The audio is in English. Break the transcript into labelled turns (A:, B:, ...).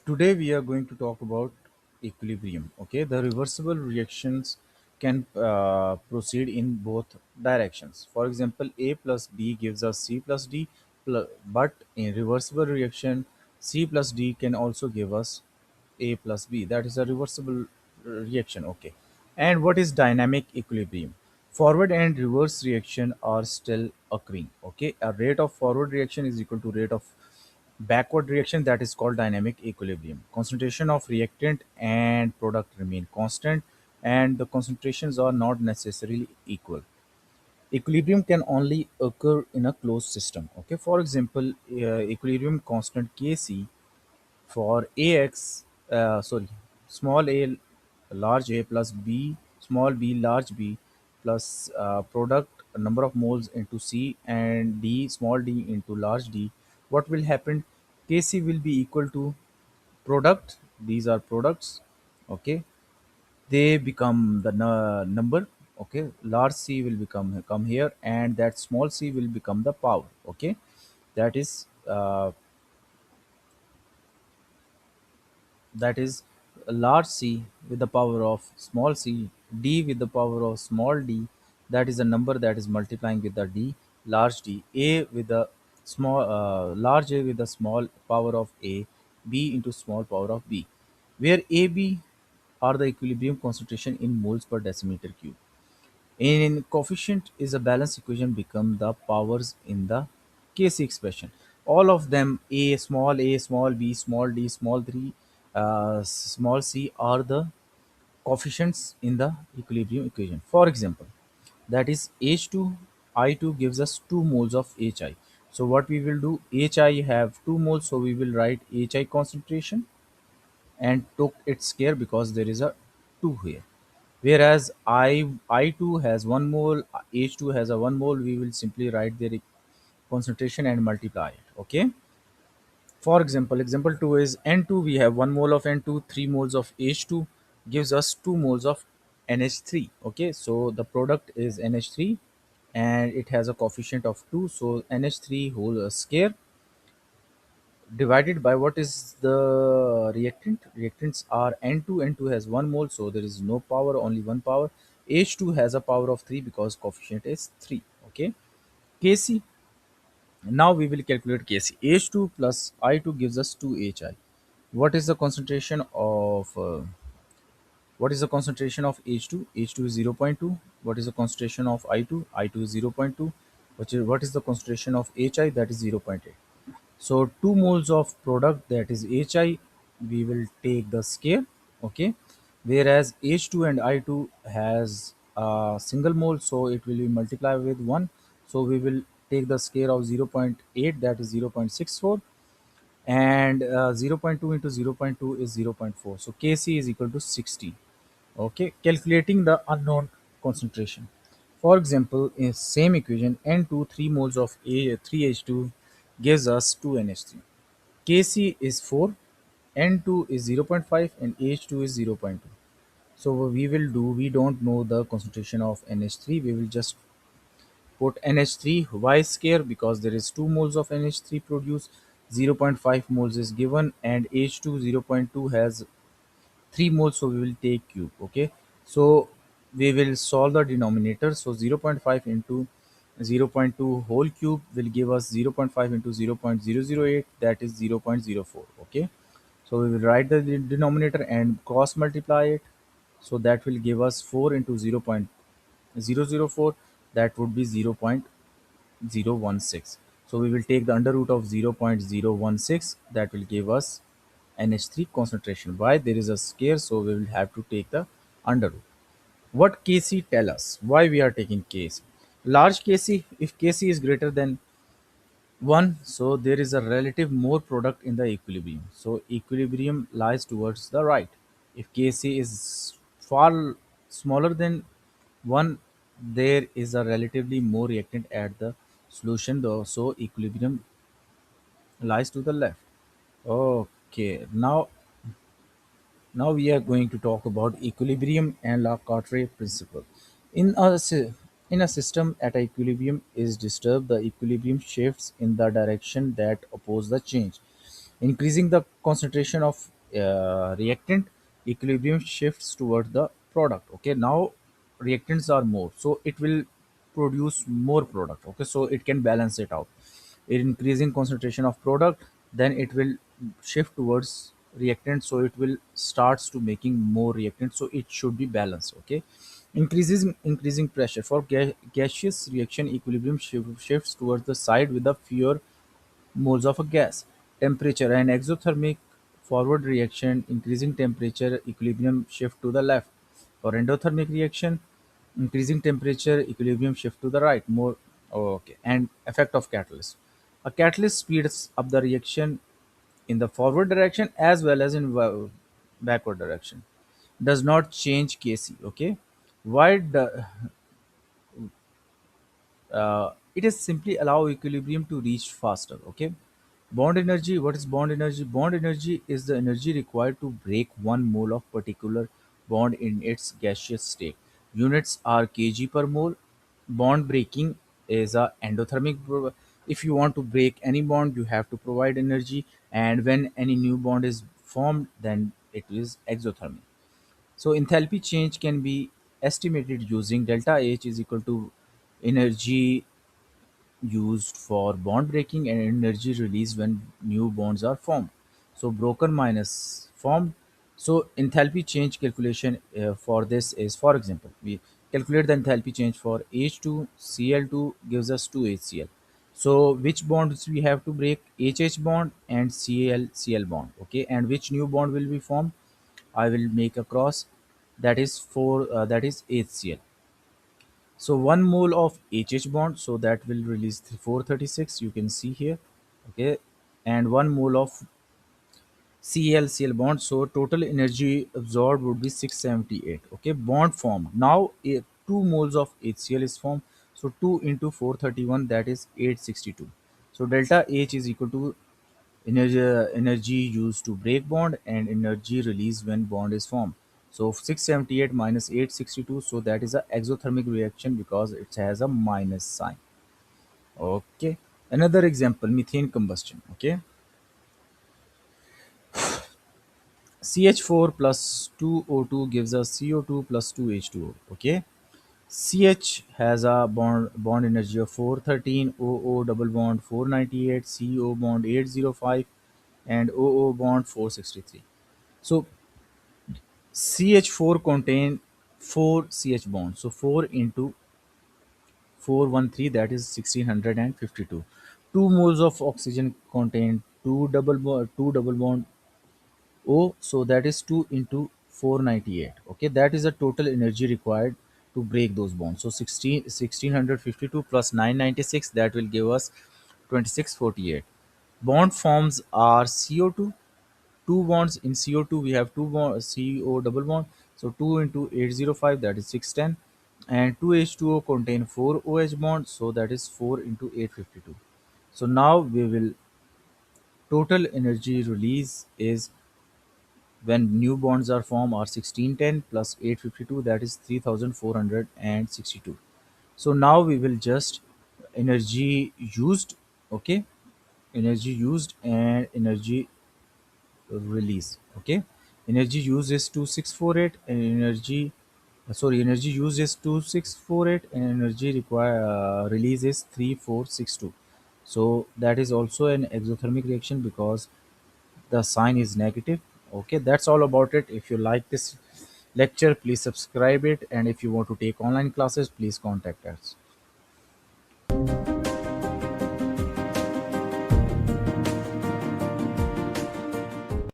A: Today we are going to talk about equilibrium. Okay, the reversible reactions can proceed in both directions. For example, A plus B gives us C plus D, but in reversible reaction, C plus D can also give us A plus B. That is a reversible reaction. Okay, and what is dynamic equilibrium? Forward and reverse reaction are still occurring. Okay, a rate of forward reaction is equal to rate of backward reaction, that is called dynamic equilibrium. Concentration of reactant and product remain constant, and the concentrations are not necessarily equal. Equilibrium can only occur in a closed system. Okay, for example, equilibrium constant Kc for Ax, sorry, small a large A plus B small b large b plus product number of moles into C and D small d into large D, what will happen? Kc will be equal to product. These are products. Okay, they become the number. Okay, large C will become come here, and that small c will become the power. Okay, that is that is a large C with the power of small c, D with the power of small d, that is a number that is multiplying with the D, large D, A with the large A with the small power of A, B into small power of B, where A, B are the equilibrium concentration in moles per decimeter cube. In coefficient is a balance equation become the powers in the Kc expression. All of them a, small b, small d, small 3, small c are the coefficients in the equilibrium equation. For example, that is H2 I2 gives us 2 moles of HI. So what we will do, HI have 2 moles, so we will write HI concentration and took its care because there is a 2 here. Whereas I2 has 1 mole, H2 has a 1 mole, we will simply write their concentration and multiply it. Okay. For example, example 2 is N2, we have 1 mole of N2, 3 moles of H2 gives us 2 moles of NH3. Okay, so the product is NH3 and it has a coefficient of 2, so NH3 whole square divided by what is the reactant. Reactants are N2. N2 has 1 mole, so there is no power, only one power. H2 has a power of 3 because coefficient is 3. Okay, Kc, now we will calculate Kc. H2 plus I2 gives us 2Hi. What is the concentration of what is the concentration of H2? H2 is 0.2. What is the concentration of I2? I2 is 0.2. What is the concentration of Hi? That is 0.8. So 2 moles of product, that is Hi, we will take the scale. Okay, whereas H2 and I2 has a single mole, so it will be multiplied with 1. So we will take the scale of 0.8, that is 0.64, and 0.2 into 0.2 is 0.4. So Kc is equal to 60. Okay, calculating the unknown concentration. For example, in same equation, N2 3 moles of A 3H2 gives us 2NH3. Kc is 4, N2 is 0.5 and H2 is 0.2. So what we will do, we don't know the concentration of NH3, we will just put NH3 Y square because there is 2 moles of NH3 produced, 0.5 moles is given, and H2 0.2 has 3 moles, so we will take cube. Okay, so we will solve the denominator. So 0.5 into 0.2 whole cube will give us 0.5 into 0.008, that is 0.04. Okay, so we will write the denominator and cross multiply it, so that will give us 4 into 0.004, that would be 0.016. So we will take the under root of 0.016, that will give us NH3 concentration. Why? There is a scare, so we will have to take the under root. What Kc tell us? Why we are taking Kc? Large Kc, if Kc is greater than 1, so there is a relative more product in the equilibrium. So equilibrium lies towards the right. If Kc is far smaller than 1, there is a relatively more reactant at the solution though, so equilibrium lies to the left. Okay, now we are going to talk about equilibrium and Le principle. In in a system at equilibrium is disturbed, the equilibrium shifts in the direction that oppose the change, increasing the concentration of reactant, equilibrium shifts towards the product. Okay, now reactants are more, so it will produce more product. Okay, so it can balance it out. In increasing concentration of product, then it will shift towards reactant, so it will starts to making more reactant, so it should be balanced. Okay, increasing pressure for gaseous reaction, equilibrium shifts towards the side with the fewer moles of a gas. Temperature and exothermic forward reaction, increasing temperature, equilibrium shift to the left. For endothermic reaction, increasing temperature, equilibrium shift to the right. More okay. And effect of catalyst. A catalyst speeds up the reaction in the forward direction as well as in backward direction. Does not change Kc. Okay, why it is simply allow equilibrium to reach faster. Okay, bond energy. What is bond energy? Bond energy is the energy required to break one mole of particular bond in its gaseous state. Units are kg per mole. Bond breaking is a endothermic if you want to break any bond, you have to provide energy, and when any new bond is formed, then it is exothermic. So enthalpy change can be estimated using delta H is equal to energy used for bond breaking and energy released when new bonds are formed. So broken minus formed. So enthalpy change calculation for this is, for example, we calculate the enthalpy change for H2Cl2 gives us 2HCl. So which bonds we have to break? HH bond and Cl bond. Okay, and which new bond will be formed? I will make a cross, that is 4, that is HCl. So 1 mole of HH bond, so that will release 436, you can see here. Okay, and 1 mole of Cl bond, so total energy absorbed would be 678. Okay, bond formed. Now 2 moles of HCl is formed, so 2 into 431, that is 862. So delta H is equal to energy used to break bond and energy released when bond is formed. So 678 minus 862, so that is a exothermic reaction because it has a minus sign. Okay, another example, methane combustion. Okay, CH4 plus 2O2 gives us CO2 plus 2H2O. Okay, CH has a bond energy of 413, OO double bond 498, CO bond 805, and OO bond 463. So CH4 contain 4 CH bonds. So 4 into 413, that is 1652. 2 moles of oxygen contain 2 double bond O, so that is 2 into 498. Okay, that is the total energy required to break those bonds. So 1652 plus 996, that will give us 2648. Bond forms are CO2, two bonds in CO2, we have two bond, CO double bond. So 2 into 805, that is 610, and 2H2O contain 4 OH bonds, so that is 4 into 852. So now we will total energy release is when new bonds are formed are 1610 plus 852, that is 3462. So now we will just energy used. Okay, energy used and energy release. Okay, energy used is 2648 and energy used is 2648 and energy release is 3462. So that is also an exothermic reaction because the sign is negative. Okay, that's all about it. If you like this lecture, please subscribe it, and if you want to take online classes, please contact us.